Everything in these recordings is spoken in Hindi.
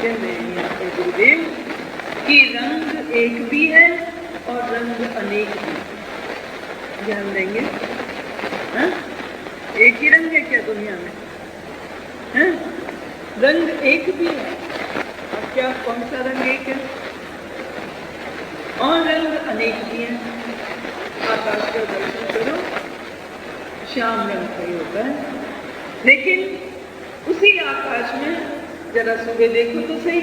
कह रहे हैं यहाँ पे गुरुदेव कि रंग एक भी है और रंग अनेक भी। ध्यान देंगे, हाँ? एक ही रंग है क्या दुनिया में? हाँ? रंग एक भी है, अब क्या कौन सा रंग एक है? और रंग अनेक भी है। आकाश का दर्शन करो, श्याम रंग का ही होता है, लेकिन उसी आकाश में जरा सुबह देखो तो सही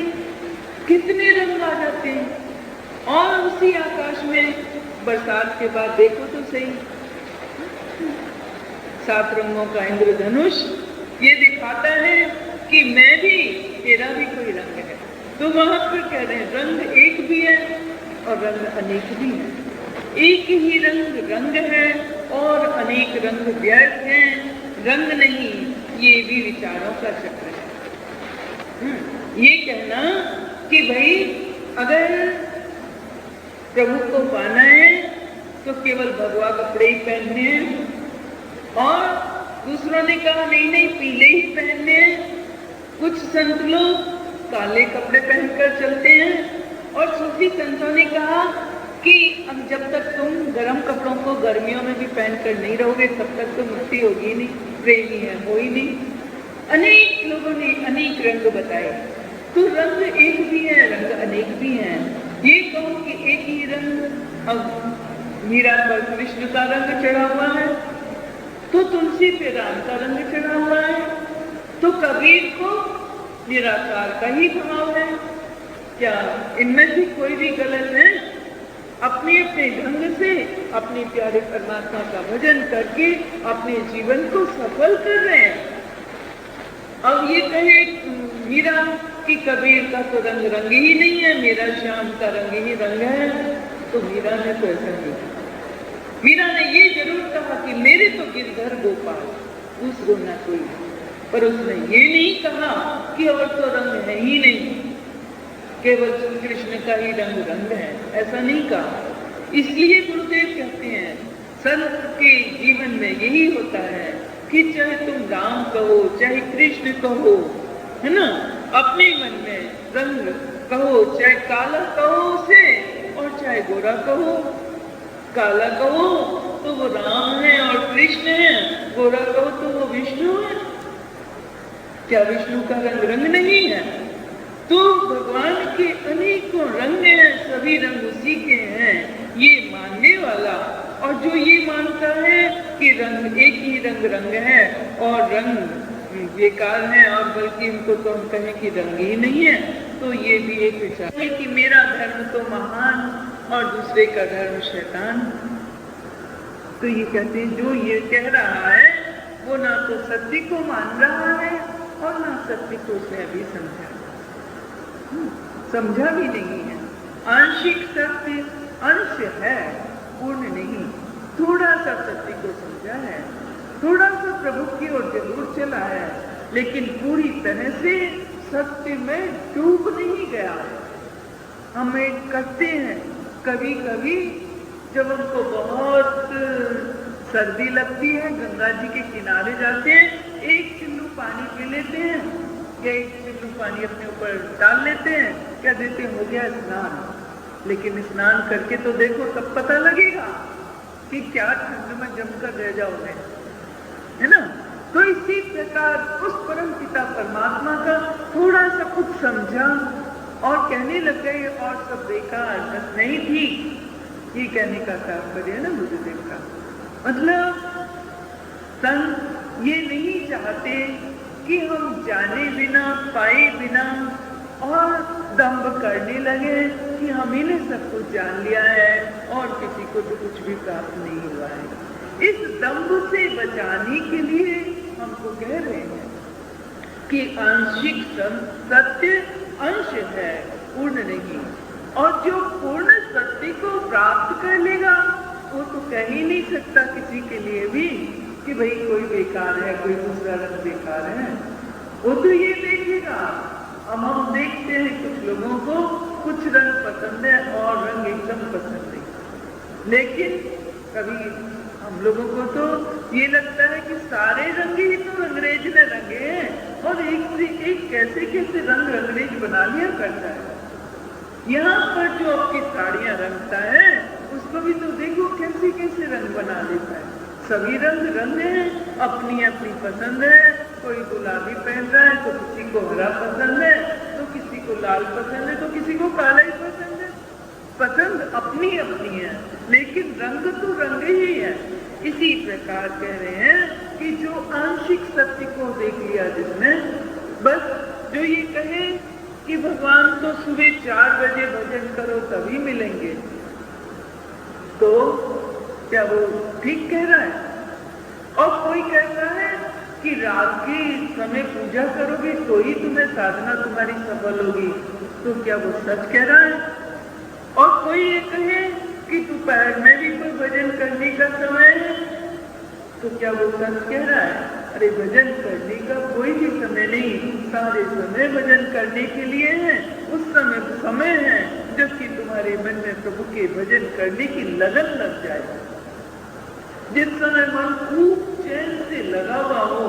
कितने रंग आ जाते हैं, और उसी आकाश में बरसात के बाद देखो तो सही 7 रंगों का इंद्रधनुष ये दिखाता है कि मैं भी, तेरा भी कोई रंग है। तो वहां पर कह रहे हैं रंग एक भी है और रंग अनेक भी है। एक ही रंग है और अनेक रंग व्यर्थ हैं, रंग नहीं, ये भी विचारों का चक्र है। ये कहना कि भाई अगर प्रभु को पाना है तो केवल भगवा कपड़े ही पहनने हैं, और दूसरों ने कहा नहीं नहीं पीले ही पहनने हैं। कुछ संत लोग काले कपड़े पहनकर चलते हैं, और सूफी संतों ने कहा कि अब जब तक तुम गर्म कपड़ों को गर्मियों में भी पहनकर नहीं रहोगे तब तक तो मुक्ति होगी नहीं, प्रेमी है हो ही नहीं। अनेक लोगों ने अनेक रंग बताए, तो रंग एक भी है, रंग अनेक भी हैं। ये कहो कि एक ही रंग, अब मीरा पर कृष्ण का रंग चढ़ा हुआ है, तो तुलसी पे राम का रंग चढ़ा हुआ है, तो कबीर को निराकार का ही भाव है। क्या इनमें से कोई भी गलत है? अपने अपने ढंग से अपने प्यारे परमात्मा का भजन करके अपने जीवन को सफल कर रहे हैं। अब ये कहे मीरा कि कबीर का तो रंग ही नहीं है, मेरा श्याम का रंग ही रंग है, तो मीरा ने तो ऐसा नहीं कहा। मीरा ने ये जरूर कहा कि मेरे तो गिरधर गोपाल, दूसरों न कोई, पर उसने ये नहीं कहा कि और तो रंग है ही नहीं, केवल कृष्ण का ही रंग है, ऐसा नहीं कहा। इसलिए गुरुदेव कहते हैं संत के जीवन में यही होता है कि चाहे तुम राम कहो चाहे कृष्ण कहो, है ना, अपने मन में रंग कहो, चाहे काला कहो उसे और चाहे गोरा कहो। काला कहो तो वो राम है और कृष्ण है, गोरा कहो तो वो विष्णु है। क्या विष्णु का रंग नहीं है? तो भगवान के अनेकों रंग हैं, सभी रंग उसी के हैं, ये मानने वाला। और जो ये मानता है कि रंग एक ही रंग है और रंग बेकार है, और बल्कि इनको तो हम कहें कि रंग ही नहीं है, तो ये भी एक विचार है कि मेरा धर्म तो महान और दूसरे का धर्म शैतान। तो ये कहते हैं जो ये कह रहा है वो ना तो सत्य को मान रहा है और ना सत्य को उसने अभी समझा भी नहीं है। आंशिक सत्य अंश है, पूर्ण नहीं। थोड़ा सा सत्य को समझा है, थोड़ा सा प्रभु की ओर जरूर चला है, लेकिन पूरी तरह से सत्य में डूब नहीं गया। हमें कहते हैं कभी कभी जब हमको बहुत सर्दी लगती है, गंगा जी के किनारे जाते हैं, 1 चिल्लू पानी पी लेते हैं या 1 चिल्लू पानी अपने ऊपर डाल लेते हैं, क्या देते हैं, हो गया स्नान। लेकिन स्नान करके तो देखो, तब पता लगेगा कि क्या ठंड में जमकर रह जाओगे, है ना। तो इसी प्रकार उस परम पिता परमात्मा का थोड़ा सा कुछ समझा और कहने लग गए और सब बेकार, बस नहीं थी। ये कहने का तात्पर्य है ना गुरुदेव का, मतलब संत ये नहीं चाहते कि हम जाने बिना, पाए बिना और दंभ करने लगे कि हमही ने सब कुछ जान लिया है और किसी को तो कुछ भी प्राप्त नहीं हुआ है। इस दंभ से बचाने के लिए हमको कह रहे हैं कि आंशिक सत्य अंश है, पूर्ण नहीं। और जो पूर्ण सत्य को प्राप्त कर लेगा वो तो कह ही नहीं सकता किसी के लिए भी कि भाई कोई बेकार है, कोई दूसरा रंग बेकार है। वो तो ये देखेगा। अब हम देखते हैं कुछ लोगों को कुछ रंग पसंद है और रंग एकदम पसंद नहीं, लेकिन कभी हम लोगों को तो ये लगता है कि सारे रंग ही तो अंग्रेज ने रंगे हैं, और एक से एक कैसे कैसे रंग अंग्रेज बना लिया करता है। यहाँ पर जो आपकी साड़ियां रंगता है उसको भी तो देखो कैसे कैसे रंग बना लेता है। सभी रंग हैं, अपनी अपनी पसंद है। कोई गुलाबी पहन रहा है तो किसी को हरा पसंद है, तो किसी को लाल पसंद है, तो किसी को काला ही पसंद है। पसंद अपनी अपनी है, लेकिन रंग तो रंग ही है। इसी प्रकार कह रहे हैं कि जो आंशिक सत्य को देख लिया जिसने, बस जो ये कहे कि भगवान तो सुबह 4 बजे भजन करो तभी मिलेंगे, तो क्या वो ठीक कह रहा है? और कोई कहता है कि रात के समय पूजा करोगे तो ही तुम्हें साधना तुम्हारी सफल होगी, तो क्या वो सच कह रहा है? और कोई ये कहे कि दोपहर में भी कोई भजन करने का समय है, तो क्या वो सच कह रहा है? अरे भजन करने का कोई भी समय नहीं, सारे समय भजन करने के लिए है। उस समय है जबकि तुम्हारे मन में प्रभु के भजन करने की लगन लग जाए। जिस समय मन खूब चैन से लगा हुआ हो,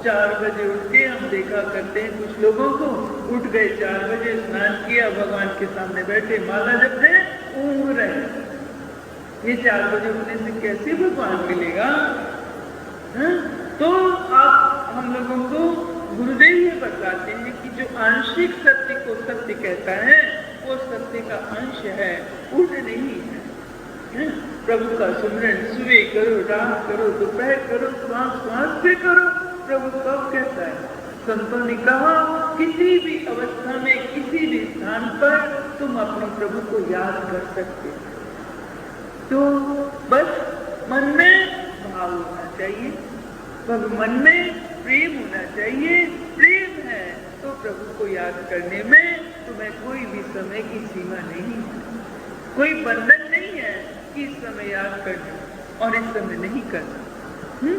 4 बजे उठ के हम देखा करते हैं कुछ लोगों को, उठ गए 4 बजे, स्नान किया, भगवान के सामने बैठे, माला जप रहे, ऊँघ रहे। ये 4 बजे उठने से कैसे भगवान मिलेगा? तो आप हम लोगों को गुरुदेव ये बताते हैं कि जो आंशिक सत्य को सत्य कहता है वो सत्य का अंश है, पूर्ण नहीं है। प्रभु का सुमरन सुबह करो, रात करो, दोपहर करो, श्वास श्वास से करो। प्रभु कब कहता है? संतों ने कहा किसी भी अवस्था में किसी भी स्थान पर तुम अपने प्रभु को याद कर सकते हो। तो बस मन में भाव होना चाहिए, मन में प्रेम होना चाहिए। प्रेम है तो प्रभु को याद करने में तुम्हें कोई भी समय की सीमा नहीं है, कोई बंधन नहीं है कि इस समय याद करना और इस समय नहीं करना।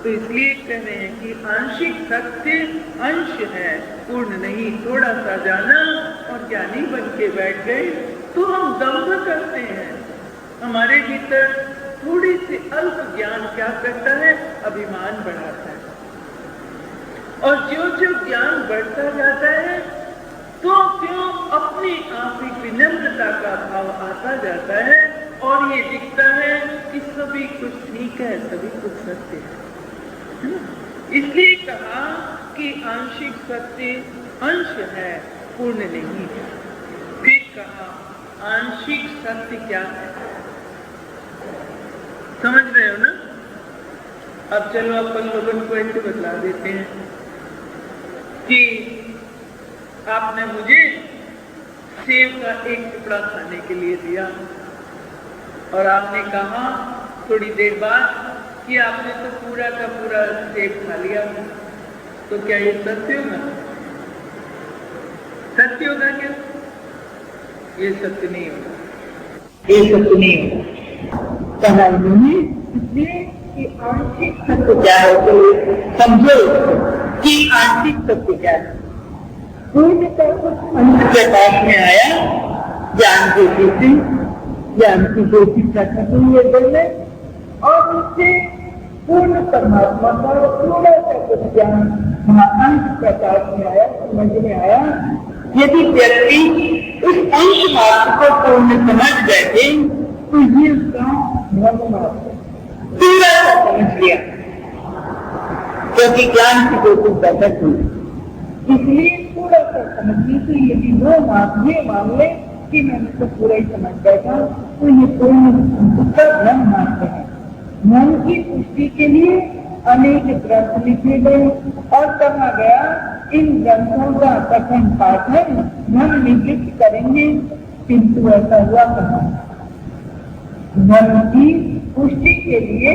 तो इसलिए कह रहे हैं कि आंशिक सत्य अंश है, पूर्ण नहीं। थोड़ा सा जाना और ज्ञानी बन के बैठ गए तो हम दम्भ करते हैं। हमारे भीतर थोड़ी सी अल्प ज्ञान क्या करता है? अभिमान बढ़ाता है। और जो जो ज्ञान बढ़ता जाता है तो क्यों अपने आप ही विनम्रता का भाव आता जाता है और ये दिखता है कि सभी कुछ ठीक है, सभी कुछ सत्य है। इसलिए कहा कि आंशिक सत्य अंश है, पूर्ण नहीं है। फिर कहा आंशिक सत्य क्या है? समझ रहे हो ना? अब चलो अपन लोगों को ऐसे बतला देते हैं कि आपने मुझे सेब का एक टुकड़ा खाने के लिए दिया और आपने कहा थोड़ी देर बाद कि आपने तो पूरा का पूरा सेब खा लिया, तो क्या ये सत्य होगा? सत्य होगा क्या? ये सत्य नहीं होगा, ये सत्य नहीं होगा। कहा उन्होंने इसलिए कि आंशिक सत्य क्या है, तो समझो कि आंशिक सत्य क्या है। पूर्ण का कुछ अंश प्रकाश में आया, ज्ञान ज्योति से, ज्ञान की ज्योति प्रकट हुई है दिल में और उससे पूर्ण परमात्मा का थोड़ा सा कुछ ज्ञान अंश प्रकाश में आया, समझ में आया। यदि व्यक्ति उस अंश मात्र को पूर्ण समझ बैठे तो ये उसका भ्रम मात्र पूरा सा समझ लिया, क्योंकि ज्ञान की ज्योति प्रकट हुई। इसलिए थोड़ा सा समझने से यदि वो मान ले कि मैंने तो पूरा ही समझ बैठा, तो ये पूर्ण उसका भ्रम मात्र है। मन की पुष्टि के लिए अनेक ग्रंथ लिखे गए और कहा गया इन ग्रंथों का कथन पाठन मन निवृत्त करेंगे, किंतु ऐसा हुआ कहा। मन की पुष्टि के लिए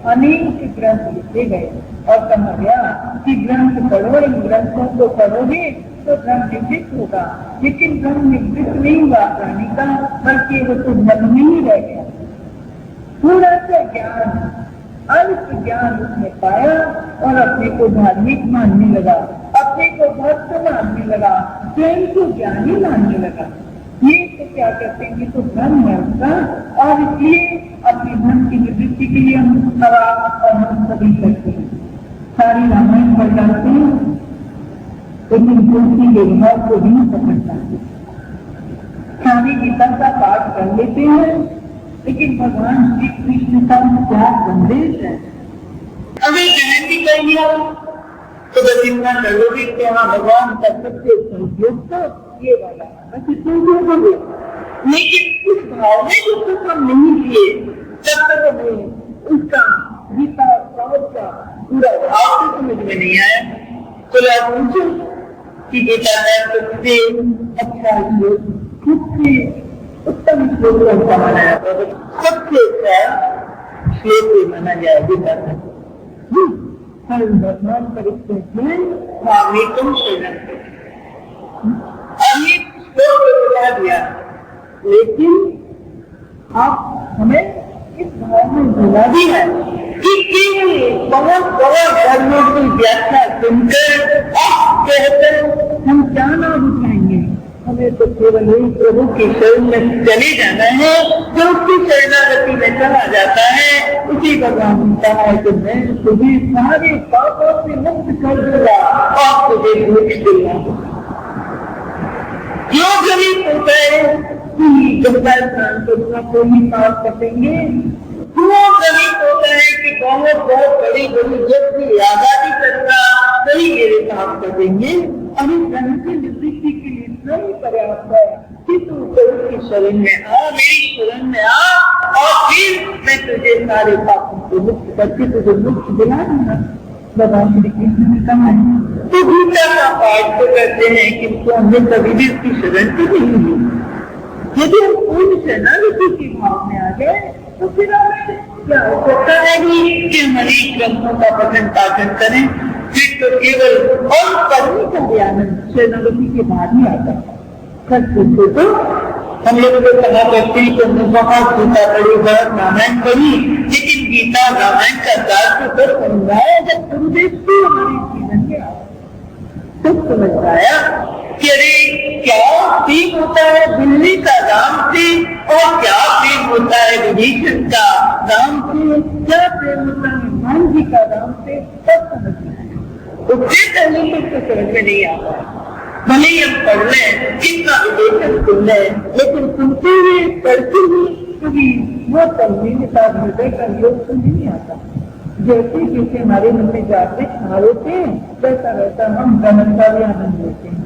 अनेक ग्रंथ लिखे गए और कहा गया कि ग्रंथ पढ़ो, इन ग्रंथों को पढ़ोगे तो भ्रम निवृत्त होगा। लेकिन भ्रम निवृत्त नहीं हुआ प्राणी का, बल्कि वो तो मन में ही रह गया। थोड़ा सा ज्ञान, अल्प ज्ञान उसने पाया और अपने को धार्मिक मानने लगा, अपने को भक्त मानने लगा, स्वयं को ज्ञानी मानने लगा। ये तो क्या करते हैं, तो भ्रम है उसका। और इसलिए अपने भ्रम की निवृत्ति के लिए हम सवाल और हम सभी करते हैं, सारी रामायण पढ़ जाते हैं लेकिन तुलसी के भाव को नहीं समझना है। स्वामी गीता का पाठ कर लेते हैं, लेकिन भगवान श्री कृष्ण का क्या संदेश है हमें ग्रहण भी कर लिया तो बस इतना करोगे कि हाँ भगवान का सबसे संयोग तो ये वाला बस इतना। लेकिन उस भाव में जो तक हम नहीं किए तब तक हमें उसका गीता साहब का पूरा भाव तो समझ में नहीं आया। तो आप पूछो कि गीता का सबसे अच्छा श्लोक, सबसे उत्तम श्लोक कौन सा माना जाता है? सबसे अच्छा श्लोक माना जाए गीता का भगवान परिस्थित में स्वामीकम शरण। अब ये श्लोक बता दिया, लेकिन आप हमें इस भाव में भुला भी है कि बहुत धर्मों की व्याख्या सुनकर आप कहकर हम क्या ना बुझाएंगे। हमें तो केवल एक प्रभु की शरण में चले जाना है, जो उसकी शरणागति में चला जाता है उसी भगवान कहा है कि मैं तुझे सारे पापों से मुक्त कर दूंगा और तुझे मोक्ष दूंगा। जो गरीब होता है कि गंगा स्नान करूंगा तो ही पाप कटेंगे, क्यों गरीब होता है कि बहुत बड़ी बड़ी जब की आजादी करूंगा वही मेरे पाप कटेंगे। अभी धन की निवृत्ति के लिए इतना ही पर्याप्त है कि तू प्रभु की शरण में आ, मेरी शरण में आ और फिर मैं तुझे सारे पापों से मुक्त करके तुझे मुक्त दिला दूंगा। भगवान श्री कृष्ण ने कहा है। तो गीता का पाठ तो करते हैं किंतु हमने कभी भी उसकी शरण की नहीं ली। यदि हम पूर्ण शरणागति के भाव में आ गए तो फिर हमें क्या होता है कि हमारे ग्रंथों का पठन पाठन करें, फिर तो केवल और पढ़ने का ज्ञान शरणागति के बाद ही आता है। तो हम लोगों को कहा करते हैं कि हमने बहुत गीता पढ़ी, बहुत रामायण पढ़ी, लेकिन गीता रामायण का दास तो समझाया जब गुरुदेव से हमारे जीवन में आया तब समझ आया कि अरे क्या प्रेम होता है बिल्ली का राम से और क्या प्रेम होता है विभीषण का राम से, क्या प्रेम होता है हनुमान जी का राम से, सब समझ में आया। उससे पहले तो समझ में नहीं आता। भले ही हम पढ़ लें, कितना विवेचन सुन लें, लेकिन सुनते हुए पढ़ते हुए कभी वो तल्लीनता हृदय का योग तो नहीं आता। जैसे जैसे हमारे मन में जागृत भाव होते हैं वैसा वैसा हम गमन का भी आनंद लेते हैं।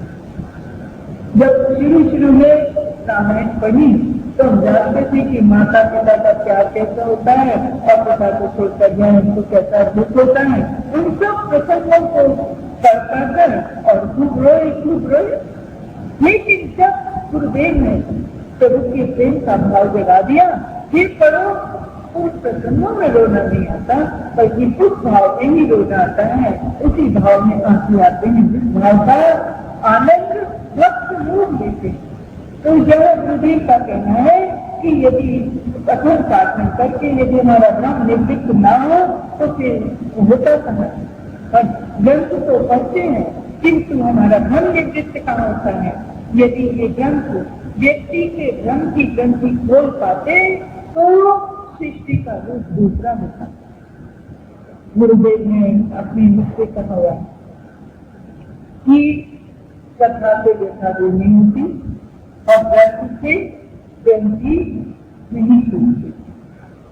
जब शुरू में रामायण पढ़ी तो हम जानते थे कि माता पिता का प्यार कैसा होता है और पिता को छोड़कर जाए उनको कैसा दुख होता है। उन सब प्रसंगों को पढ़ता कर और खूब रोए। लेकिन जब गुरुदेव ने प्रभु के प्रेम का भाव जगा दिया, फिर पढ़ो उस प्रसंगों में रोना नहीं आता, बल्कि उस भाव में ही रोना आता है। उसी भाव में आंसू आते हैं जिस भाव का आनंद वक्त लोग लेते। तो यह गुरुदेव का कहना है कि यदि कठोर पाठन करके यदि हमारा भ्रम निवृत्त ना हो तो फिर होता कहाँ। ग्रंथ तो पढ़ते हैं किंतु हमारा भ्रम निवृत्त कहाँ होता है। यदि ये ग्रंथ व्यक्ति के भ्रम की ग्रंथि खोल पाते तो सृष्टि का रूप दूसरा होता। गुरुदेव ने अपने मुख से कहा हुआ कि कथा से व्यथा दूर नहीं होती और ग्रंथि से ग्रंथि नहीं टूटती।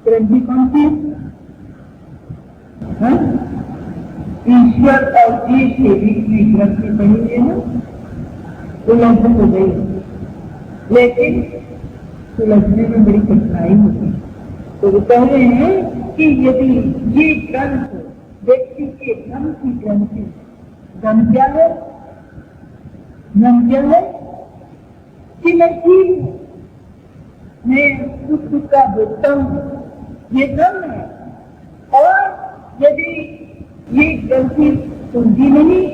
ग्रंथि कौन सी? ईश्वर और जीव के बीच में ग्रंथि बनी है ना, उलझन हो गई, लेकिन उलझने में बड़ी कठिनाई होती है। तो वो कह रहे हैं कि यदि ये ग्रंथ व्यक्ति के धर्म की ग्रंथि, धर्म क्या है? धर्म क्या है कि मैं ठीक हूँ, मैं सुख का भोगता हूँ, ये धर्म है। और यदि ये ग्रंथि सुलझी नहीं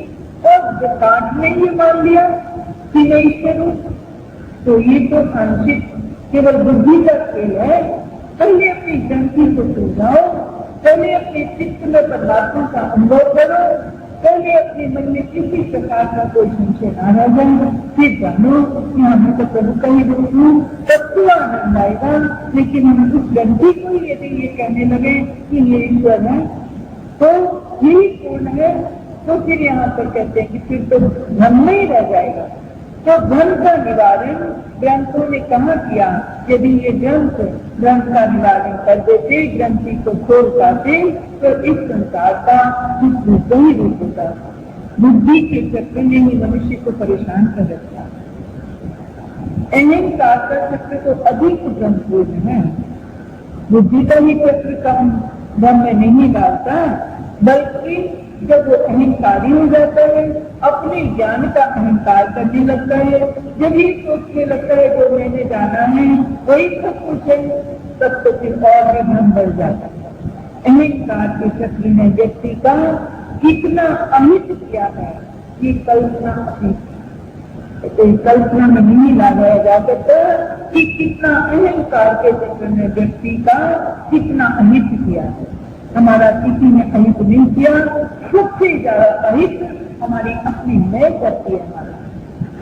और विकास ने ये मान लिया कि मैं ईश्वर हूँ, तो ये तो आंशिक केवल बुद्धि का खेल है। पहले अपनी ग्रंथि को सुलझाओ, पहले अपने चित्त में परमात्मा का अनुभव करो, पहले अपने मन में किसी प्रकार का कोई संशय न रह जाए, फिर जानो कि हमें तो प्रभु का ही रूप हूँ, तब तो आनंद आएगा। लेकिन हम उस ग्रंथि को यदि ये कहने लगे कि ये ईश्वर है तो यही पूर्ण है तो फिर यहाँ पर कहते हैं कि फिर तो भ्रम में ही रह जाएगा। तो भ्रम का निवारण ग्रंथों ने कहाँ किया? यदि ये ग्रंथ भ्रम का निवारण कर देते, ग्रंथि को खोल पाते, तो इस संसार का सही रूप होता। बुद्धि के चक्र ने ही मनुष्य को परेशान कर रखा। अहंकार का चक्र तो अधिक भ्रमपूर्ण है। बुद्धि का ही चक्र कम भ्रम में नहीं डालता, बल्कि जब वो अहंकारी हो जाता है, अपने ज्ञान का अहंकार करने लगता है, जब ये सोचने लगता है जो मैंने जाना है वही सब कुछ है, तब तो फिर और भी भ्रम बढ़ जाता है। अहंकार के चक्र ने व्यक्ति का कितना अहित किया है कि कल्पना अतीत, कल्पना में नहीं लगाया जा सकता कि कितना अहंकार के चक्र ने व्यक्ति का कितना अहित किया है। हमारा किसी ने अहित नहीं किया, सबसे ज्यादा अहित हमारी अपनी मैं करती है। हमारा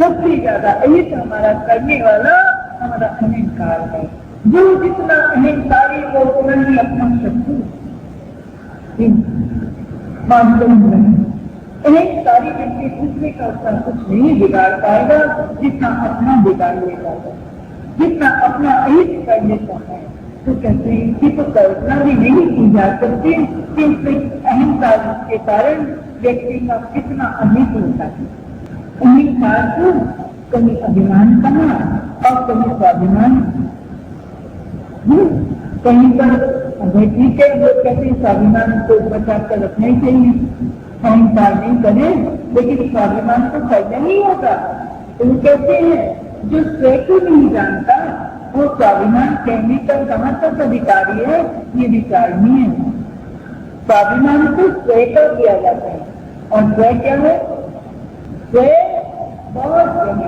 सबसे ज्यादा अहित हमारा करने वाला हमारा अहंकार है। जो जितना अहंकारी वो उतना ही अपना शत्रु। अहंकारी व्यक्ति दूसरे का उसका कुछ नहीं बिगाड़ पाएगा जितना अपना बिगाड़ लेगा, जितना अपना अहित कर लेता है। तो कहते हैं कि तो कल्पना भी नहीं की जा सकती कि अहंकार के कारण व्यक्ति का कितना अहित होता है। अहंकार को कहीं अभिमान कहा और कहीं स्वाभिमान। कहीं पर ठीक है, लोग कहते हैं स्वाभिमान को बचा कर रखना ही चाहिए, अहंकार नहीं करे, लेकिन स्वाभिमान तो करना ही होगा। तो वो कहते हैं जो स्वयं को नहीं जानता वो स्वाभिमान कहने का कहाँ तक अधिकारी है, ये विचारणीय है। स्वाभिमान को स्वयं का किया जाता है, और स्वयं क्या है? स्वयं बहुत गहन,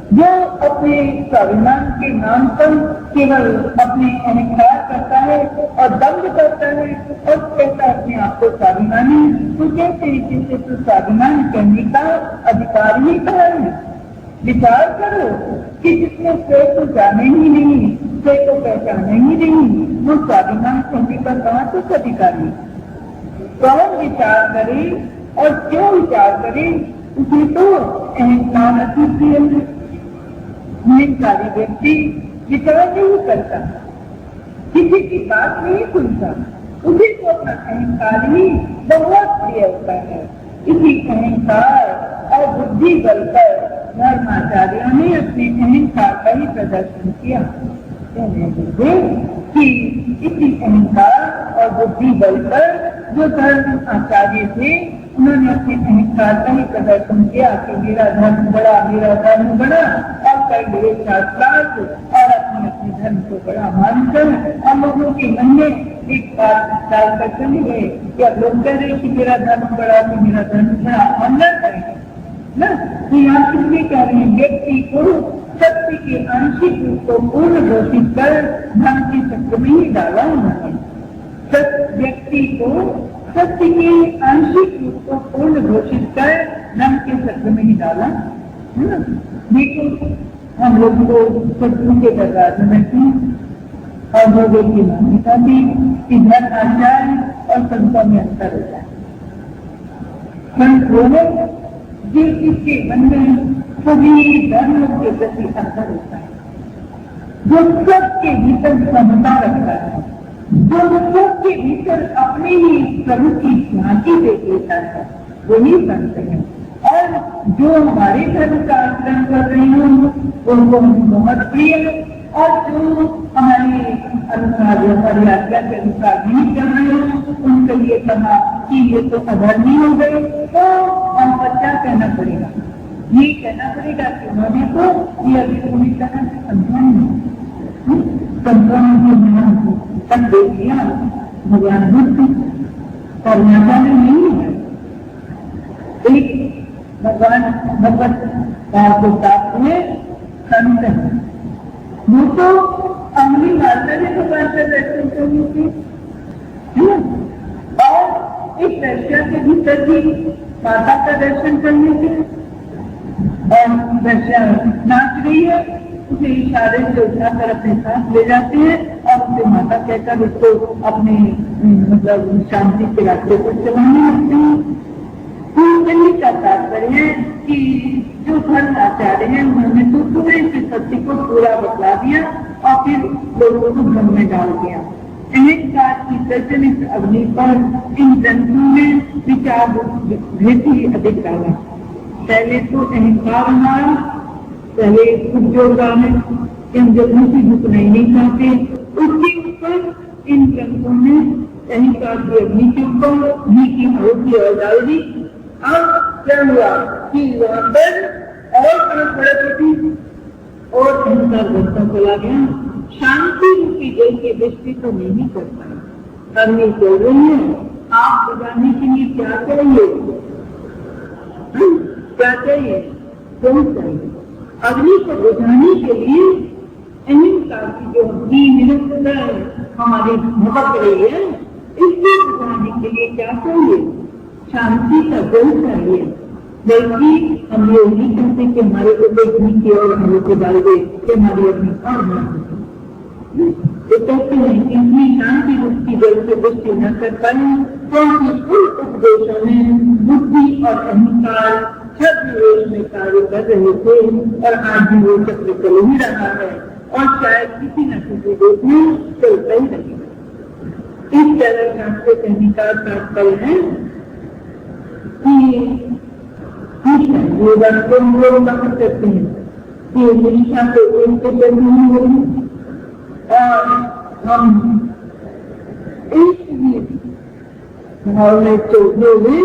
जो अपने स्वाभिमान के नाम पर केवल अपने अहंकार करता है और दंड करता है और कहता है अपने आप को स्वाभिमानी, तो कहते हैं जिससे तो स्वाभिमान करने का अधिकार ही कहा है। विचार करो कि जिसने स्वयं को जाने ही नहीं, स्वयं को पहचाने ही नहीं, वो स्वाभिमान करने का कहाँ तक अधिकारी? कौन विचार करे और क्यों विचार करे? उसे तो अहंकार अति अहंकारी व्यक्ति विचार नहीं करता, किसी की बात नहीं सुनता, उसे तो अपना अहंकार ही बहुत प्रिय होता है। इसी अहंकार और बुद्धि बल पर धर्माचार्यों ने अपने अहंकार का ही प्रदर्शन किया। कि इसी अहंकार और बुद्धि बल पर जो धर्म आचार्य थे उन्होंने अपने अहंकार का ही प्रदर्शन किया कि मेरा धर्म बड़ा, मेरा धर्म बड़ा, और कर लिए शास्त्रार्थ और अपने अपने धर्म को बड़ा मानकर और लोगों के मन में एक बात डाल कर चले गए कि अब लोग कह रहे कि मेरा धर्म बड़ा, तो मेरा धर्म बड़ा, अंदर करेंगे ना। तो यहाँ किसलिए कह रहे हैं? व्यक्ति को सत्य के आंशिक रूप को पूर्ण घोषित कर धर्म के चक्र में ही डाला उन्होंने। व्यक्ति को सत्य के आंशिक रूप को पूर्ण घोषित कर धर्म के चक्र में ही डाला है ना। देखो हम लोग को शत्रु के दरबार में बैठे और लोगों की मान्यता भी कि धर्म आचार्य और संतों में अंतर होता है। संत वो है जिसके मन में सभी धर्म के प्रति अंतर होता है, जो सबके भीतर समता रखता है, जो सबके भीतर अपने ही प्रभु की झांकी देख लेता है, वही संत है। और जो हमारे धर्म का आचरण कर रहे हैं उनको बहुत प्रिय है, और जो हमारे अनुसार हमारी आज्ञा के अनुसार नहीं कर रहे हैं उनके लिए कहा कि ये तो अधर्मी हो गए, तो हम पर क्या कहना पड़ेगा? ये कहना पड़ेगा कि उन्होंने तो ये अभी पूरी तरह से संपन्न तक देख लिया भगवान बुद्ध और माता में नहीं है। एक भगवान भगवत को प्राप्त हुए संत है, वो तो अमली माता ने भगवान का दर्शन करनी थी, और इस दर्शन के भीतर भी माता का दर्शन करने थे, और दर्शन नाच रही है, उसे इशारे से उठाकर अपने साथ ले जाते हैं और से माता कहकर उसको अपने मतलब शांति के रास्ते पर चलाने लगते हैं। तो यही का तात्पर्य है कि जो धर्म आचार्य हैं उन्होंने तो पूरे से सत्य को पूरा बतला दिया और फिर लोगों को भ्रम में डाल दिया। अहंकार की प्रचलित अग्नि पर इन ग्रंथों में विचार भेद ही अधिक डाला। पहले तो अहंकार हमारा पहले खुद जोड़ता है कि हम जब मुझे झुकना ही नहीं चाहते, उसके ऊपर इन ग्रंथों में अहंकार की अग्नि के ऊपर घी की आहुति और डाल दी। अब क्या हुआ कि वहां पर और खड़क होती और अहंकार बढ़ता चला गया। शांति रूपी जल की दृष्टि तो नहीं कर पाए। अग्नि चल रही है, आग बुझाने के लिए क्या चाहिए? क्या चाहिए? क्यों चाहिए? अग्नि को बुझाने के लिए अहंकार की जो अग्नि निरंतर हमारी भड़क रही है, इसको बुझाने के लिए क्या चाहिए? शांति का जल चाहिए। बल्कि हम ये नहीं कहते कि हमारे उपेक्षी की और हम लोग को डाल दे कि हमारी अपनी और बना तो कहते हैं कि इतनी शांति रूप की जल से दृष्टि न कर पाए क्योंकि उन उपदेशों में बुद्धि और अहंकार छद्म में कार्य कर रहे थे और आज भी वो चक्र चल ही रहा है और शायद किसी न किसी रूप में चलता ही रहेगा। इस तरह का कहने का तात्पर्य है कि ये बात को हम लोग बात करते हैं कि निष्ठा को एक करनी होगी और हम एक ही भाव में चलते हुए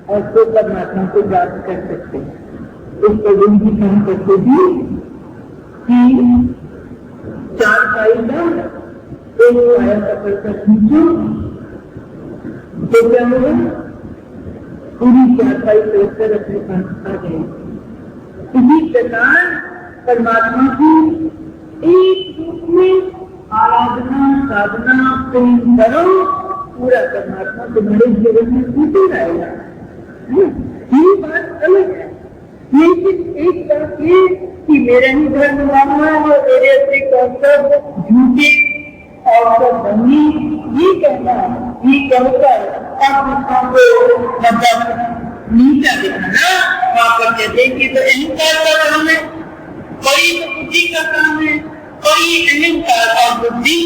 और तो परमात्मा को प्राप्त कर सकते हैं। इस पर उनकी कहा करते थे कि 4 फाइदा एक पाया पकड़ कर खींचो तो क्या होगा? पूरी 4 फाइल कर अपने पास आ गए। इसी प्रकार परमात्मा की एक रूप में आराधना साधना प्रेम करो, पूरा परमात्मा तुम्हारे जीवन में टूटे रहेगा। ये बात अलग है। लेकिन एक बात ये कि मेरा ही धर्म मानना है और मेरे अतिरिक्त और सब झूठे और सब बनी, ये कहना ये कहकर आप दूसरों को मतलब नीचा दिखाना, वहां पर कहते हैं कि तो अहंकार का काम है, कोई तो बुद्धि का काम है, कोई अहंकार और बुद्धि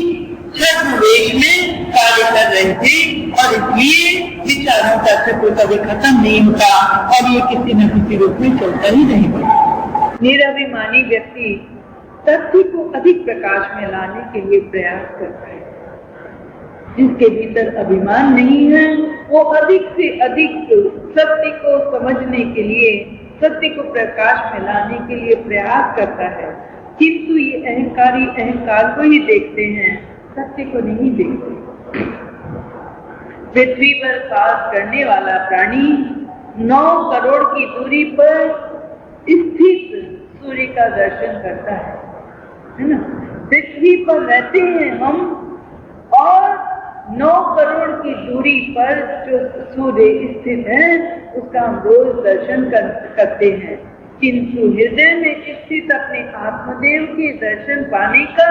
छद्म में कार्य कर रहे थे और इसलिए विचारों का चक्र कभी खत्म नहीं होता और ये किसी न किसी रूप में चलता ही रहेगा। निराभिमानी व्यक्ति सत्य को अधिक प्रकाश में लाने के लिए प्रयास करता है। जिसके भीतर अभिमान नहीं है वो अधिक से अधिक सत्य को समझने के लिए, सत्य को प्रकाश में लाने के लिए प्रयास करता है। किंतु ये अहंकारी अहंकार को ही देखते हैं, सत्य को नहीं देखते। पृथ्वी पर वास करने वाला प्राणी 9 करोड़ की दूरी पर स्थित सूर्य का दर्शन करता है ना? पृथ्वी पर रहते हैं हम और 9 करोड़ की दूरी पर जो सूर्य स्थित है उसका हम रोज दर्शन करते हैं। किंतु हृदय में स्थित अपने आत्मदेव के दर्शन पाने का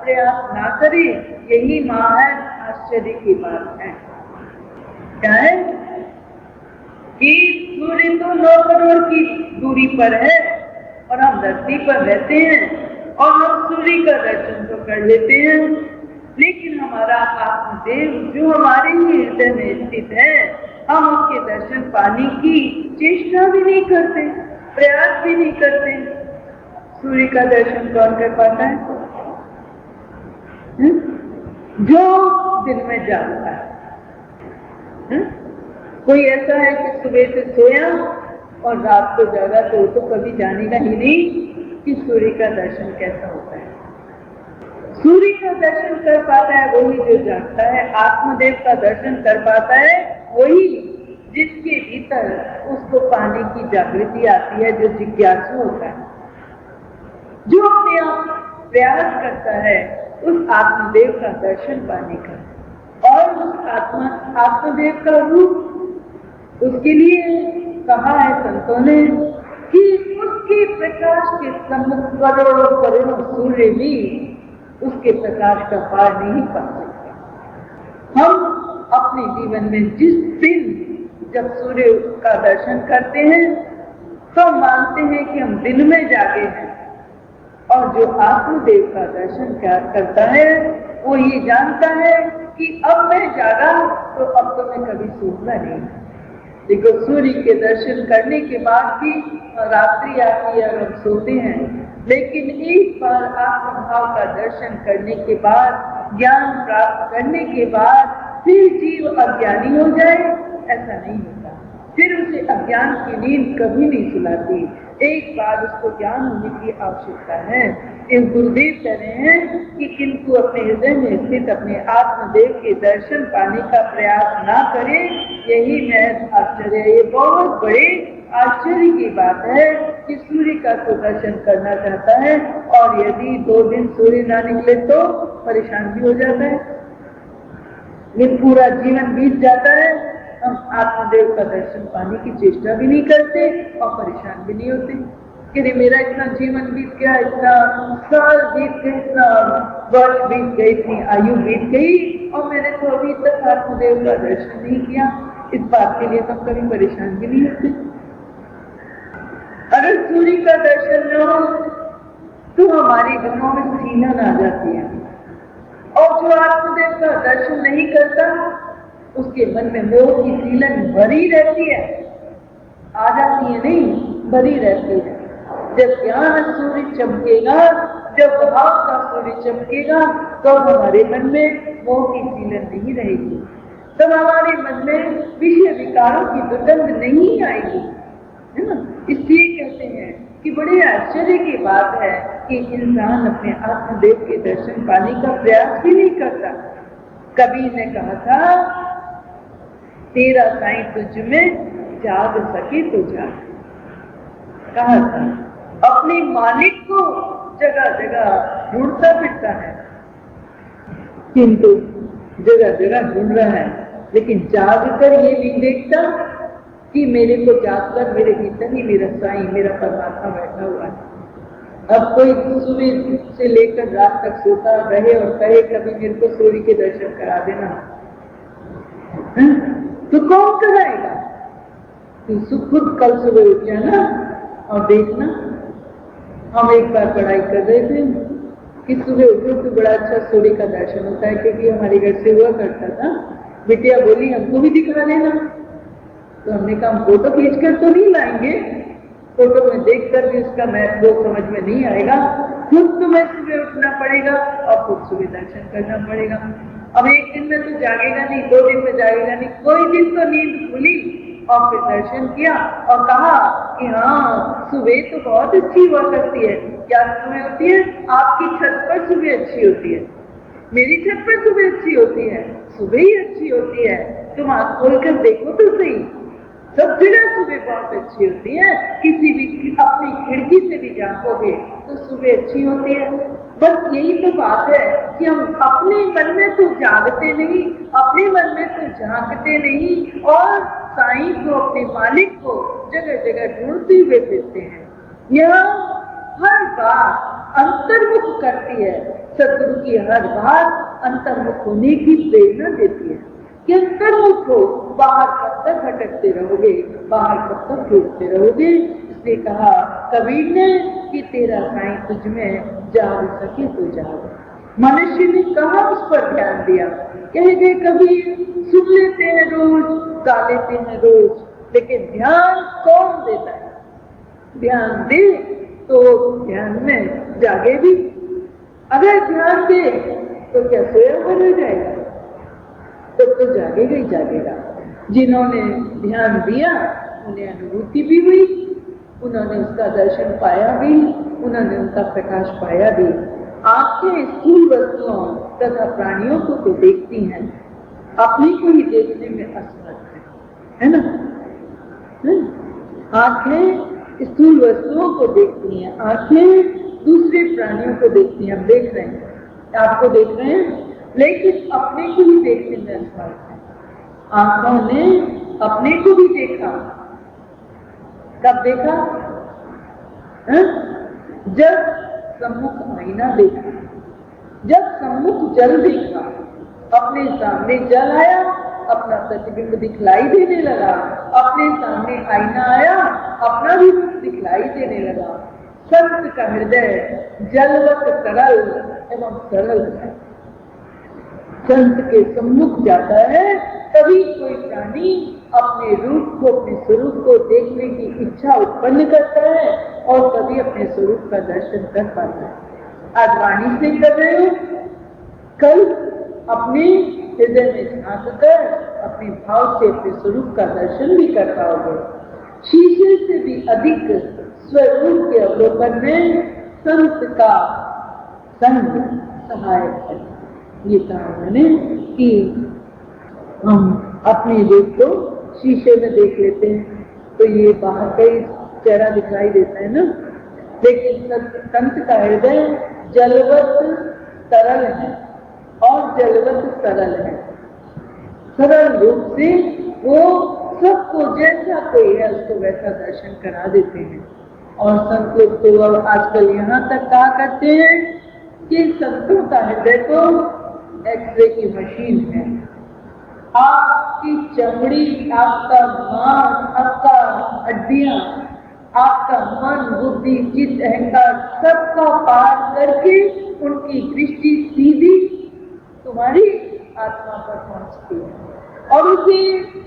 प्रयास ना करे, यही महान आश्चर्य की बात है। क्या है कि सूर्य तो 9 करोड़ की दूरी पर है और हम धरती पर रहते हैं और हम सूर्य का दर्शन तो कर लेते हैं, लेकिन हमारा आत्मदेव जो हमारे ही हृदय में स्थित है, हम उसके दर्शन पाने की चेष्टा भी नहीं करते, प्रयास भी नहीं करते। सूर्य का दर्शन कौन कर पाता है? जो दिन में जागता है। कोई ऐसा है कि सुबह से सोया और रात को जागा तो कभी जानेगा ही नहीं कि सूर्य का दर्शन कैसा होता है। सूर्य का दर्शन कर पाता है वही जो जागता है, आत्मदेव का दर्शन कर पाता है वही जिसके भीतर उसको पाने की जागृति आती है, जो जिज्ञासु होता है, जो अपने आप प्रयास करता है उस आत्मदेव का दर्शन पाने का। और उस आत्मदेव का रूप उसके लिए कहा है संतों ने कि उसके प्रकाश के समुद्र करोड़ों करोड़ों सूर्य भी उसके प्रकाश का पार नहीं पा सकते। हम अपने जीवन में जिस दिन जब सूर्य का दर्शन करते हैं तो मानते हैं कि हम दिन में जागे हैं, और जो आत्मदेव का दर्शन करता है वो ये जानता है कि अब मैं जागा तो अब तो मैं कभी सोऊंगा नहीं। देखो, सूर्य के दर्शन करने के बाद भी रात्रि आती है और हम सोते हैं, लेकिन एक बार आत्मभाव का दर्शन करने के बाद, ज्ञान प्राप्त करने के बाद फिर जीव अज्ञानी हो जाए, ऐसा नहीं होता। फिर उसे अज्ञान की नींद कभी नहीं सुलाती। एक बार उसको ज्ञान होने की आवश्यकता है। इस गुरुदेव कह रहे हैं कि किंतु अपने हृदय में स्थित अपने आत्मदेव के दर्शन पाने का प्रयास ना करे, यही महज आश्चर्य है। ये बहुत बड़े आश्चर्य की बात है कि सूर्य का तो दर्शन करना चाहता है और यदि 2 दिन सूर्य ना निकले तो परेशान भी हो जाता है। ये पूरा जीवन बीत जाता है, हम आत्मदेव का दर्शन पाने की चेष्टा भी नहीं करते और परेशान भी नहीं होते कि मेरा इतना जीवन बीत गया, इतना साल बीत गए, इतना वर्ष बीत गई, इतनी आयु बीत गई और मैंने तो अभी तक आत्मदेव का दर्शन नहीं किया। इस बात के लिए तो कभी परेशान भी नहीं होते। अगर सूर्य का दर्शन न हो तो हमारी घरों में सीलन आ जाती है, और जो आत्मदेव का दर्शन नहीं करता उसके मन में मोह की सीलन भरी रहती है, आ जाती है नहीं, भरी रहती है। जब ज्ञान सूर्य चमकेगा, जब भाव का सूर्य चमकेगा, तो हमारे मन में मोह की सीलन नहीं रहेगी, तब हमारे मन में विषय विकारों की दुर्गंध नहीं आएगी, है ना। इसलिए कहते हैं कि बड़े आश्चर्य की बात है कि इंसान अपने आत्मदेव के दर्शन पाने का प्रयास भी नहीं करता। कबीर ने कहा था, तेरा साईं तुझ में जाग सके तो जाग, कहा था। अपने मालिक को जगह जगह ढूंढता फिरता है, किंतु जगह जगह ढूंढ रहा है, लेकिन जाग कर ये नहीं देखता कि मेरे को जाग कर मेरे भीतर ही मेरा साईं, मेरा परमात्मा बैठा हुआ है। अब कोई सुबह से लेकर रात तक सोता रहे और कहे कभी मेरे को सूर्य के दर्शन करा देना, तो कौन कराएगा? तू खुद कल सुबह उठ जाना और देखना। हम एक बार पढ़ाई कर रहे थे कि सुबह उठो तो बड़ा अच्छा सूर्य का दर्शन होता है, क्योंकि हमारे घर से हुआ करता था। बिटिया बोली हमको भी दिखा देना, तो हमने कहा हम फोटो खींचकर तो नहीं लाएंगे, फोटो में देख कर भी उसका महत्व समझ में नहीं आएगा, खुद तुम्हें सुबह उठना पड़ेगा और खुद सुबह दर्शन करना पड़ेगा। अब एक दिन में तो जागेगा नहीं, 2 दिन में जागेगा नहीं, कोई दिन तो नींद खुली और फिर दर्शन किया और कहा कि हाँ सुबह तो बहुत अच्छी हुआ करती है। क्या सुबह होती है? आपकी छत पर सुबह अच्छी होती है, मेरी छत पर सुबह अच्छी होती है, सुबह ही अच्छी होती है। तुम आँख खोलकर देखो तो सही, सब जगह सुबह बहुत अच्छी होती है। किसी भी अपनी खिड़की से भी झांकोगे तो सुबह अच्छी होती है। बस यही तो बात है कि हम अपने मन में तो जागते नहीं, अपने मन में तो झांकते नहीं और साईं को, अपने मालिक को जगह जगह ढूंढते हुए फिरते हैं। यह हर बात अंतर्मुख करती है। सदगुरु की हर बात अंतर्मुख होने की प्रेरणा देती है कि अंतर्मुख हो, बाहर कब तक भटकते रहोगे, बाहर कब तक ढूंढते रहोगे। इसलिए कहा कबीर ने कि तेरा साईं तुझ में जाग सके तो जाग। मनुष्य ने कहा उस पर ध्यान दिया, कह गए कबीर सुन लेते हैं रोज, गा लेते हैं रोज, लेकिन ध्यान कौन देता है? ध्यान दे तो ध्यान में जागे भी। अगर ध्यान दे तो क्या सोया हुआ रह जाएगा? तो जागेगा ही जागेगा। जिन्होंने ध्यान दिया उन्हें अनुभूति भी हुई, उन्होंने उसका दर्शन पाया भी, उन्होंने उनका प्रकाश पाया भी। आंखें स्थूल वस्तुओं तथा प्राणियों को तो देखती हैं, अपने को ही देखने में असमर्थ है ना। आंखें स्थूल वस्तुओं को देखती हैं, आंखें दूसरे प्राणियों को देखती हैं। हम देख रहे हैं, आपको देख रहे हैं, लेकिन अपने को ही देखने में असमर्थ है। आंखों ने अपने को भी देखा, कब देखा? जब सम्मुख आईना देखा, जब सम्मुख जल देखा, अपने सामने जल आया, अपना प्रतिबिंब दिखलाई देने लगा, अपने सामने आईना आया, अपना भी दिखलाई देने लगा। संत का हृदय जलवत तरल एवं सरल है। संत के सम्मुख जाता है तभी कोई प्राणी अपने रूप को, अपने स्वरूप को देखने की इच्छा उत्पन्न करता है और तभी अपने स्वरूप का दर्शन कर पाता है। आज वाणी से कर रहे हो, कल अपने हृदय में झांक कर अपने भाव से अपने स्वरूप का दर्शन भी कर पाओगे। शीशे से भी अधिक स्वरूप के अवलोकन में संत का संग सहायक है। ये कहा मैंने कि हम अपने रूप को शीशे में देख लेते हैं तो ये बाहर का ही चेहरा दिखाई देता है ना, लेकिन संत का हृदय जलवत तरल है और जलवत सरल है। सरल रूप से वो सबको जैसा कोई है उसको वैसा दर्शन करा देते हैं। और संत लोग तो अब आजकल यहाँ तक कहा करते हैं कि संतों का हृदय तो एक्सरे की मशीन है। आपकी चमड़ी, आपका मांस, आपका हड्डियां, आपका मन, बुद्धि, चित्त, अहंकार सबका पार करके उनकी दृष्टि सीधी तुम्हारी आत्मा पर पहुंचती है और उसे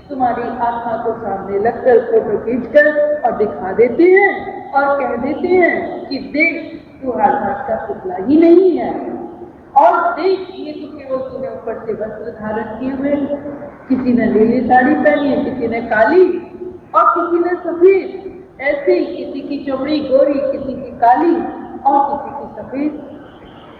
तुम्हारी आत्मा को सामने लगकर फोटो खींचकर और दिखा देते हैं और कह देते हैं कि देख तू हाथ का पुतला ही नहीं है, और देख ये तो केवल तूने ऊपर से वस्त्र धारण किए हुए, किसी ने नीली साड़ी पहनी है, किसी ने काली और किसी ने सफेद, ऐसे ही किसी की चमड़ी गोरी, किसी की काली और किसी की सफेद,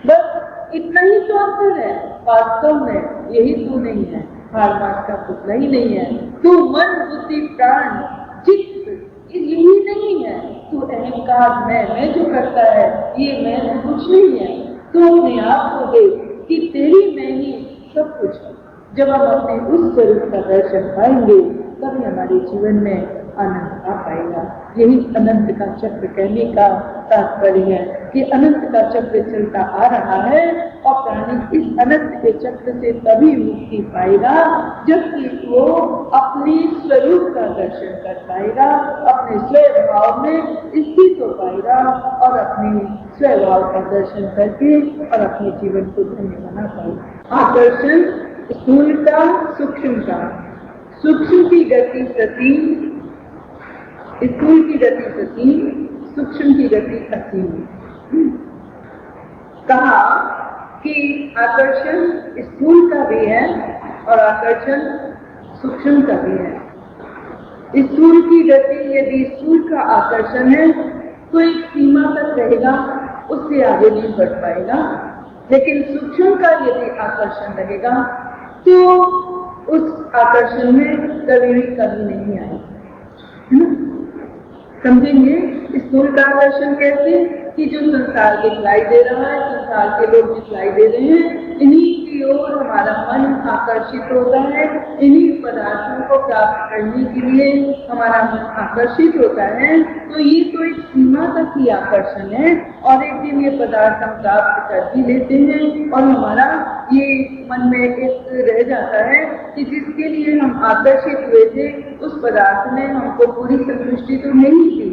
बस इतना ही तो अंतर है। वास्तव में यही तू नहीं है, हारमास का पुतला ही नहीं है, तू मन, बुद्धि, प्राण, चित्त यही नहीं है, तू अहंकार मैं जो करता है ये मैं कुछ नहीं है। तू अपने आप को देख कि तेरी मैं ही सब कुछ है। जब हम अपने उस स्वरूप का दर्शन पाएंगे तभी हमारे जीवन में आनंद आ पाएगा। यही अनंत का चक्र कहने का तात्पर्य है कि अनंत का चक्र चलता आ रहा है और प्राणी इस अनंत के चक्र से तभी मुक्ति पाएगा जबकि वो अपने स्वरूप का दर्शन कर पाएगा, अपने स्वभाव में स्थित हो पाएगा और अपने स्वभाव का दर्शन करके और अपने जीवन को धन्य बना पाएगा। आकर्षण स्थूल का, सूक्ष्म का, सूक्ष्म की गति सती, स्थूल की गति सती, सूक्ष्म की गति असीम। कहा कि आकर्षण स्थूल का भी है और आकर्षण सूक्ष्म का भी है। स्थूल की गति यदि स्थूल का आकर्षण है तो एक सीमा तक रहेगा, उससे आगे नहीं बढ़ पाएगा, लेकिन सूक्ष्म का यदि आकर्षण रहेगा तो उस आकर्षण में कभी भी कमी नहीं आएगी। समझेंगे स्थूल का आकर्षण कैसे कि जो संसार दिखलाई दे रहा है, संसार के लोग दिखलाई दे रहे हैं, इन्हीं की ओर हमारा मन आकर्षित होता है, इन्हीं पदार्थों को प्राप्त करने के लिए हमारा मन आकर्षित होता है। तो ये तो एक सीमा तक ही आकर्षण है और एक दिन ये पदार्थ हम प्राप्त कर भी लेते हैं और हमारा ये मन में एक रह जाता है कि जिसके लिए हम आकर्षित हुए थे उस पदार्थ ने हमको पूरी संतुष्टि तो नहीं दी,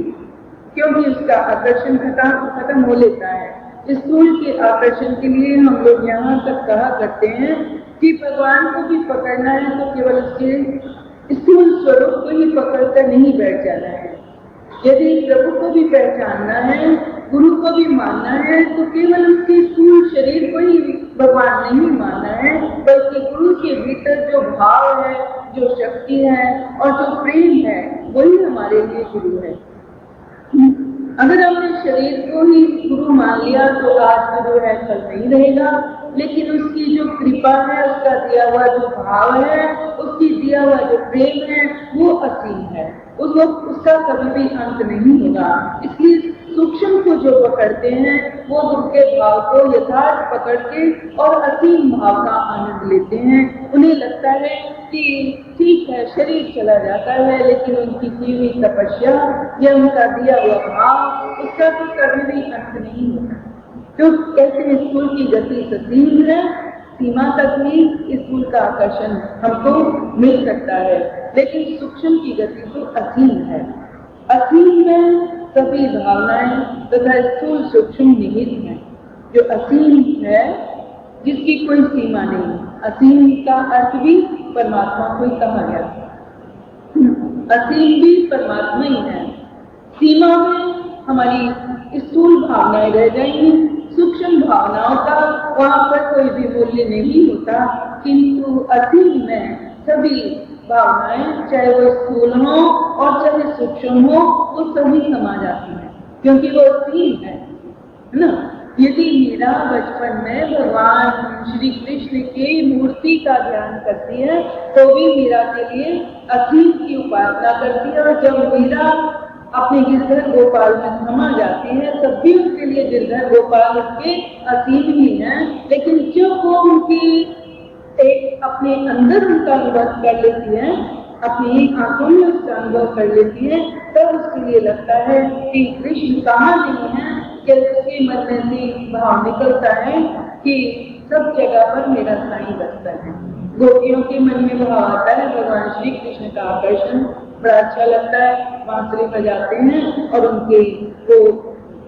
क्योंकि उसका आकर्षण खत्म हो लेता है। स्थूल के आकर्षण के लिए हम लोग यहाँ तक कहा करते हैं कि भगवान को भी पकड़ना है तो केवल उसके स्थूल स्वरूप को ही पकड़कर नहीं बैठ जाना है। यदि प्रभु को भी पहचानना है, गुरु को भी मानना है तो केवल उसके स्थूल शरीर को ही भगवान नहीं मानना है, बल्कि गुरु के भीतर जो भाव है, जो शक्ति है और जो प्रेम है वही हमारे लिए गुरु है। अगर हमने शरीर को ही गुरु मान लिया तो आज गुरु है कल नहीं रहेगा, लेकिन उसकी जो कृपा है, उसका दिया हुआ जो भाव है, उसकी दिया हुआ जो प्रेम है वो असीम है, उसका कभी भी अंत नहीं होगा। इसलिए सूक्ष्म को जो पकड़ते हैं वो गुरु के भाव को यथार्थ पकड़ के और असीम भाव का आनंद लेते हैं। उन्हें लगता है कि ठीक है शरीर चला जाता है लेकिन उनकी की हुई तपस्या या उनका दिया हुआ भाव उसका तो कभी भी अंत नहीं होगा। तो कहते हैं स्थूल की गति ससीम है, सीमा तक ही स्थूल का आकर्षण हमको मिल सकता है, लेकिन सूक्ष्म की गति तो असीम है। असीम में सभी भावनाएं तथा स्थूल सूक्ष्म निहित हैं। जो असीम है जिसकी कोई सीमा नहीं, असीम का अर्थ भी परमात्मा को ही कहा गया। असीम भी परमात्मा ही है। सीमा में हमारी स्थूल भावनाएं रह जाएंगी, सूक्ष्म भावनाओं का वहां पर कोई भी मूल्य नहीं होता, किंतु असीम में सभी भावनाएं चाहे वो स्थूल हो और चाहे सूक्ष्म हो वो सभी समा जाती हैं, क्योंकि वो असीम है ना। यदि मेरा बचपन में भगवान श्री कृष्ण की मूर्ति का ध्यान करती है तो भी मीरा के लिए असीम की उपासना करती है, और जब मीरा अपने गिरधर गोपाल में समा जाती है तब भी उसके लिए गिरधर गोपाल उसके असीम ही हैं। लेकिन जब वो उनकी एक अपने अंदर उनका अनुभव कर लेती है, अपनी आंखों में उसका अनुभव कर लेती है, तब उसके लिए लगता है कि कृष्ण कहाँ नहीं है, कि उसके मन में से भाव निकलता है कि सब जगह पर मेरा साईं बसता है। गोपियों के मन में भाव आता है भगवान श्री कृष्ण का आकर्षण, बड़ा अच्छा लगता है, बांसुरी बजाते हैं और उनके वो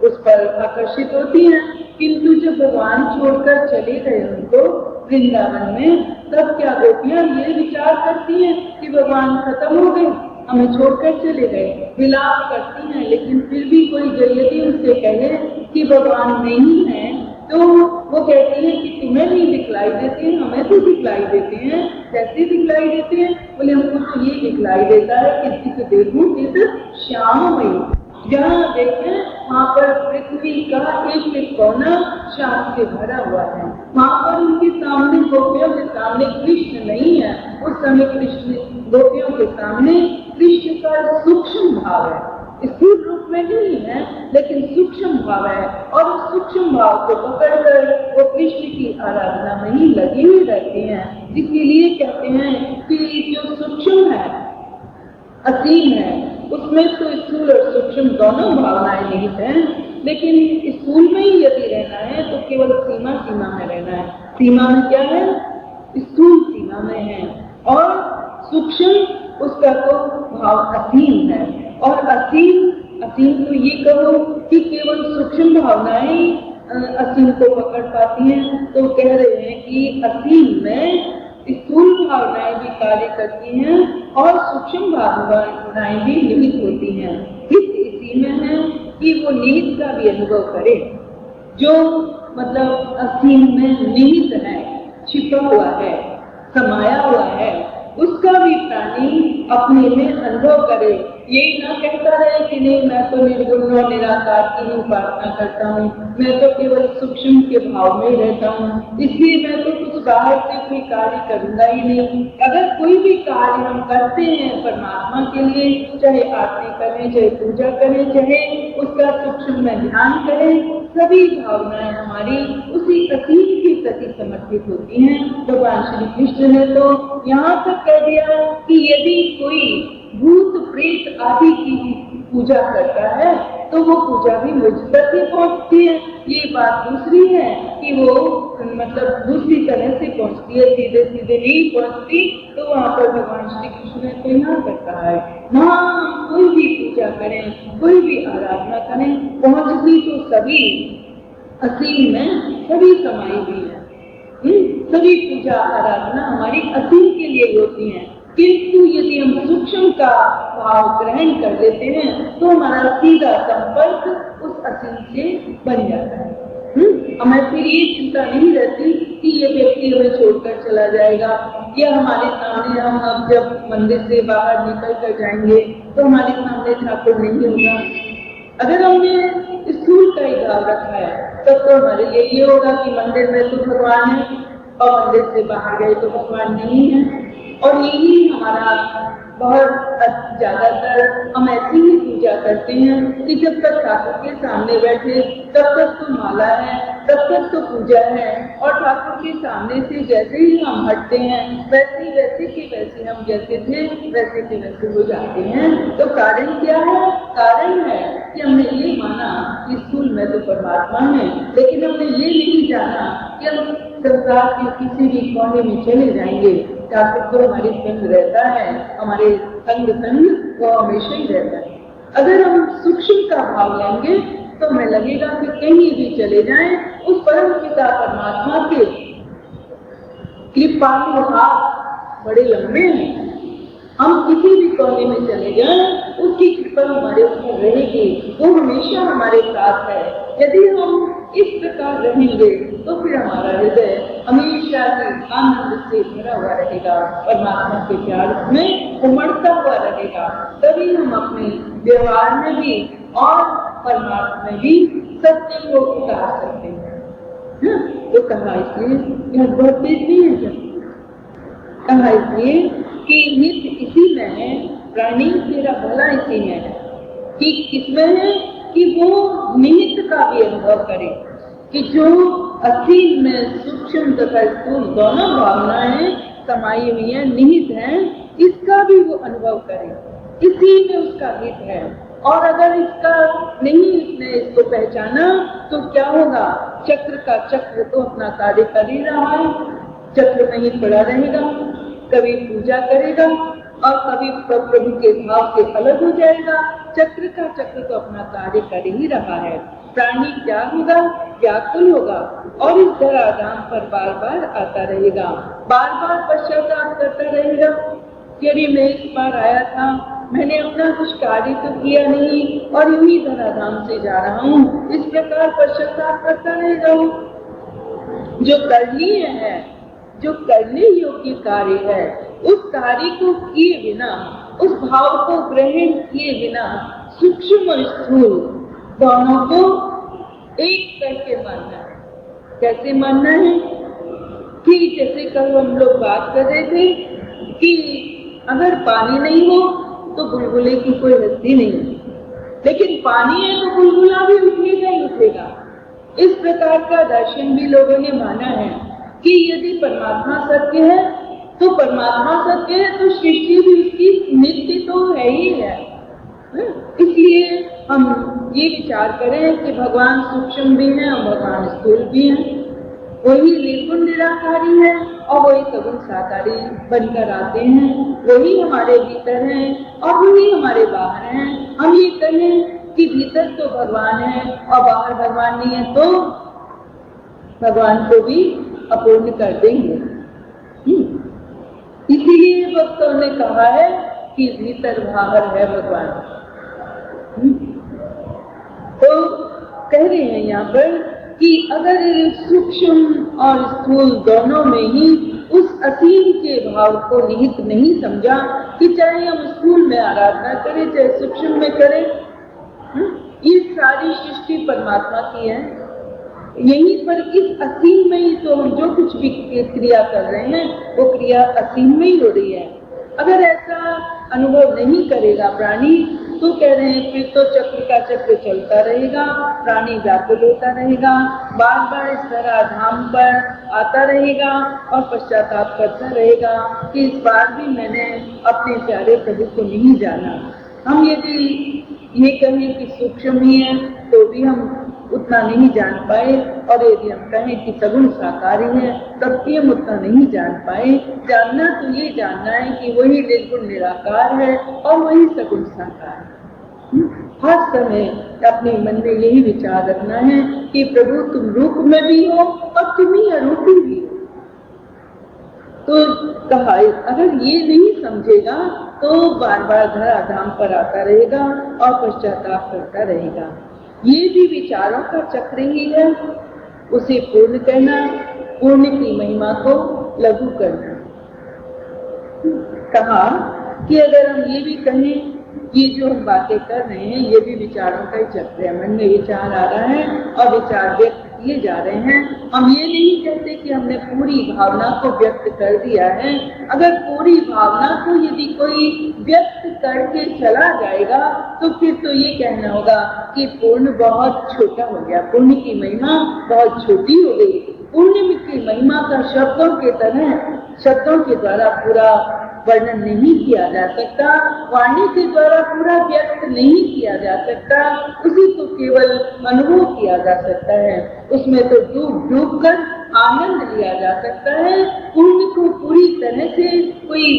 उस पर आकर्षित होती हैं। किंतु जब भगवान छोड़कर चले गए उनको वृंदावन में, तब क्या गोपियां ये विचार करती हैं कि भगवान खत्म हो गए, हमें छोड़कर चले गए, विलाप करती हैं। लेकिन फिर भी कोई यदि उनसे कहे कि भगवान नहीं है तो वो कहती है कि तुम्हें नहीं दिखलाई देते हैं, हमें तो दिखलाई देते हैं। कैसे दिखलाई देते हैं? बोले हमको तो ये दिखलाई देता है कि किसी देखूं कि श्याम में जहाँ देखें वहाँ पर पृथ्वी का एक एक कोना श्याम से भरा हुआ है। वहाँ पर उनके सामने गोपियों के सामने कृष्ण नहीं है, उस समय कृष्ण गोपियों के सामने कृष्ण का सूक्ष्म भाव है, स्थूल रूप में नहीं है लेकिन सूक्ष्म भाव है, और उस सूक्ष्म भाव को पकड़कर वो कृष्ण की आराधना में ही लगी हुई रहती हैं। इसीलिए कहते हैं कि जो सूक्ष्म है असीम है, उसमें तो स्थूल और सूक्ष्म दोनों भावनाएं निहित हैं, लेकिन स्थूल में ही यदि रहना है तो केवल सीमा में रहना है। सीमा में क्या है? स्थूल सीमा में है, और सूक्ष्म उसका तो भाव असीम है। और असीम तो ये कहो कि केवल सूक्ष्म भावनाएं असीम को पकड़ पाती हैं, तो कह रहे हैं कि असीम में स्थूल भावनाएं भी कार्य करती हैं और सूक्ष्म भावनाएं भी निहित होती हैं। इसी में है कि वो निहित का भी अनुभव करे, जो मतलब असीम में निहित है, छिपा हुआ है, समाया हुआ है, उसका भी प्राणी अपने में अनुभव करे। यही ना कहता रहे कि नहीं मैं तो निर्गुण और निराकार की ही उपासना करता हूँ, मैं तो केवल सूक्ष्म के भाव में रहता हूँ, इसलिए मैं तो कुछ बाहर से कोई कार्य करूंगा ही नहीं। अगर कोई भी कार्य हम करते हैं परमात्मा के लिए, चाहे आरती करें, चाहे पूजा करें, चाहे उसका सूक्ष्म में ध्यान करें, सभी भावनाएं हमारी उसी असीम के प्रति समर्पित होती हैं। भगवान श्री कृष्ण ने तो यहाँ तक कह दिया कि यदि कोई भूत प्रेत आदि की पूजा करता है तो वो पूजा भी मुझ तक ही पहुँचती है। ये बात दूसरी है कि वो मतलब दूसरी तरह से पहुँचती है, सीधे सीधे नहीं पहुँचती, तो वहाँ पर भगवान श्री कृष्ण ने तो यहाँ पर कहा है, वहाँ कोई भी पूजा करें, कोई भी आराधना करें, पहुँचती तो सभी असीम में सभी समाई हुई है। सभी पूजा आराधना हमारी असीम के लिए होती है, किंतु यदि हम सूक्ष्म का भाव ग्रहण कर लेते हैं तो हमारा सीधा संपर्क उस असीम से बन जाता है। हमें फिर ये चिंता नहीं रहती कि ये व्यक्ति हमें छोड़कर चला जाएगा, या हमारे सामने हम अब जब मंदिर से बाहर निकल कर जाएंगे तो हमारे सामने ठाकुर नहीं होगा। अगर हमने स्थूल का ही भाव रखा है तब तो हमारे लिए ये होगा कि मंदिर में तो भगवान है और मंदिर से बाहर गए तो भगवान नहीं है। और यही हमारा बहुत ज्यादातर हम ऐसी ही पूजा करते हैं कि जब तक ठाकुर के सामने बैठे तब तक तो माला है, तब तक तो पूजा है, और ठाकुर के सामने से जैसे ही हम हटते हैं वैसे के वैसे हम जैसे थे वैसे के वैसे हो जाते हैं। तो कारण क्या है? कारण है कि हमने ये माना कि स्थूल में तो परमात्मा है, लेकिन हमने ये नहीं जाना कि हम संसार के किसी भी कोने में चले जाएंगे, ठाकुर तो हमारे संग रहता है, हमारे संग वो हमेशा ही रहता है। अगर हम सूक्ष्म का भाव लेंगे तो हमें लगेगा कि कहीं भी चले जाएं, उस परम पिता परमात्मा के कृपालु हाथ बड़े लंबे हैं। हम किसी भी कोने में चले जाएं, उसकी कृपा हमारे ऊपर रहेगी, वो हमेशा हमारे साथ है। यदि हम इस प्रकार रहेंगे तो फिर हमारा हृदय हमेशा ही आनंद से भरा हुआ रहेगा, परमात्मा के प्यार में उमड़ता हुआ रहेगा। तभी हम अपने व्यवहार में भी और परमात्मा में भी सत्य को उतार सकते हैं। तो कहा इसलिए यह बहुत तेज नहीं है क्या? कहा इसलिए कि नित्य इसी में है, प्राणी तेरा भला इसी में है। कि किसमें है? कि वो निहित का भी अनुभव करे, कि जो असीम में सूक्ष्म तथा स्थूल दोनों भावनाएं समाई हुई है, निहित है, इसका भी वो अनुभव करे। इसी में उसका हित है। और अगर इसका नहीं इसने इसको पहचाना तो क्या होगा? चक्र का चक्र तो अपना कार्य कर ही रहा है, चक्र में ही पड़ा रहेगा, कभी पूजा करेगा और कभी प्रभु के भाव से अलग हो जाएगा। चक्र का चक्र तो अपना कार्य कर ही रहा है। प्राणी क्या होगा? व्याकुल होगा और इस धराधाम पर बार बार आता रहेगा, बार बार पश्चाताप करता रहेगा। यदि मैं इस बार आया था, मैंने अपना कुछ कार्य तो किया नहीं और यूं ही धराधाम से जा रहा हूँ, इस प्रकार पश्चाताप करता रहेगा। जो करनीय है, जो करने योग्य कार्य है, उस कार्य को किए बिना, उस भाव को ग्रहण किए बिना सूक्ष्म और स्थूल दोनों को एक करके मानना है। कैसे मानना है? कि जैसे कल हम लोग बात कर रहे थे कि अगर पानी नहीं हो तो बुलबुले की कोई हस्ती नहीं है, लेकिन पानी है तो बुलबुला भी उठेगा ही उठेगा। इस प्रकार का दर्शन भी लोगों ने माना है कि यदि परमात्मा सत्य है तो परमात्मा सत्य है तो सृष्टि भी उसकी नित्य तो है ही है। इसलिए हम ये विचार करें कि भगवान सूक्ष्म भी है और भगवान स्थूल भी है, वही निर्गुण निराकारी है और वही सगुण साकारी बनकर आते हैं, वही हमारे भीतर हैं और वही हमारे बाहर हैं। हम ये कहें कि भीतर तो भगवान है और बाहर भगवान नहीं है तो भगवान को भी अपूर्ण कर देंगे। इसीलिए भक्तों ने कहा है कि भीतर बाहर है भगवान। तो कह रहे हैं यहाँ पर कि अगर सूक्ष्म और स्थूल दोनों में ही उस असीम के भाव को निहित नहीं समझा, कि चाहे हम स्थूल में आराधना करें चाहे सूक्ष्म में करें, ये सारी सृष्टि परमात्मा की है। यहीं पर इस असीम में ही तो हम जो कुछ भी क्रिया कर रहे हैं वो क्रिया असीम में ही हो रही है। अगर ऐसा अनुभव नहीं करेगा प्राणी तो कह रहे हैं फिर तो चक्र का चक्र चलता रहेगा, प्राणी व्याकुल होता रहेगा, बार बार इस तरह धाम पर आता रहेगा और पश्चाताप करता रहेगा कि इस बार भी मैंने अपने प्यारे प्रभु को नहीं जाना। हम यदि ये कहें कि सूक्ष्म ही है तो भी हम उतना नहीं जान पाए, और यदि हम कहें कि सगुण साकारी है तब भी हम उतना नहीं जान पाए। जानना तो ये जानना है कि वही निर्गुण निराकार है और वही सगुण साकार है। हर समय अपने मन में यही विचार रखना है कि प्रभु तुम रूप में भी हो और तुम ही अरूपी भी हो। तो कहा अगर ये नहीं समझेगा तो बार बार धराधाम पर आता रहेगा और पश्चाताप करता रहेगा। ये भी विचारों का चक्र ही है, उसे पूर्ण करना, पूर्ण की महिमा को लघु करना। कहा कि अगर हम ये भी कहें ये जो हम बातें कर रहे हैं ये भी विचारों का ही चक्र है, मन में विचार आ रहा है और विचार व्यक्त किए जा रहे हैं। हम ये नहीं कहते कि हमने पूरी भावना को व्यक्त कर दिया है। अगर पूरी भावना को यदि कोई व्यक्त करके चला जाएगा तो फिर तो ये कहना होगा कि पूर्ण बहुत छोटा हो गया, पूर्ण की महिमा बहुत छोटी हो गई। पूर्ण की महिमा का शब्दों के तरह, शब्दों के द्वारा पूरा वर्णन नहीं किया जा सकता, वाणी के द्वारा पूरा व्यक्त नहीं किया जा सकता, उसी को केवल अनुभव किया जा सकता है। उसमें तो डूब डूब कर आनंद लिया जा सकता है। पुण्य को पूरी तरह से कोई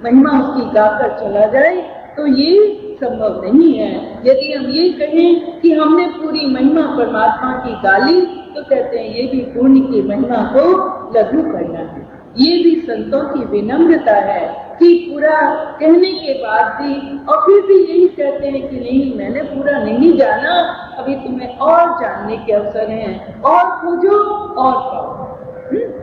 महिमा उसकी गाकर चला जाए तो ये संभव नहीं है। यदि हम ये कहें कि हमने पूरी महिमा परमात्मा की गाली, तो कहते हैं ये भी पुण्य की महिमा को लघु करना है। ये भी संतों की विनम्रता है कि पूरा कहने के बाद भी और फिर भी यही कहते हैं कि नहीं, मैंने पूरा नहीं जाना, अभी तुम्हें और जानने के अवसर हैं, और खोजो और पाओ।